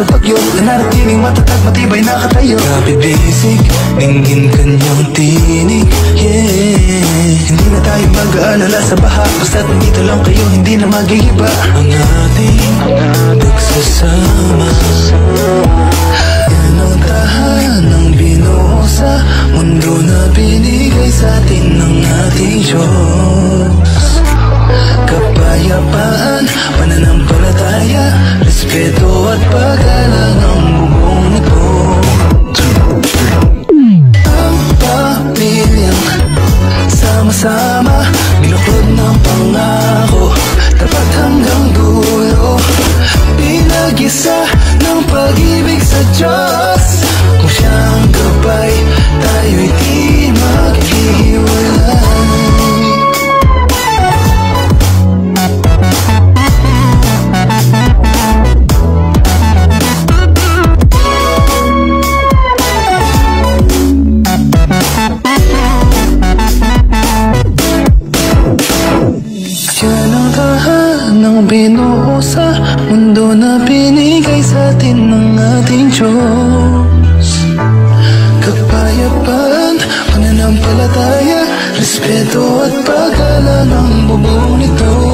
sa bagyo, nananatiling matatag, matibay nakatayo. Kapit-bisig, ningin kanyang tinig, yeah. Hindi na tayo mag-aalala sa baha, basta't nandito lang kayo, hindi na mag-iiba ang ating pagsasama. Yan ang tahanang binuo sa mundo na binigay sa atin ng ating Diyos. Kapayapaan, pananampalataya, respeto at paggalang ang bubong nito. Ang pamilyang sama-sama, binuklod ng pangako, tapat hanggang dulo. Pinag-isa ng pag-ibig sa Diyos. Kung siya ang gabay, tayo'y di maghiwalay. Yan ang tahanang binuo sa mundo na binigay sa atin ng ating Diyos. Kapayapaan, pananampalataya, respeto at paggalang ang bubong nito.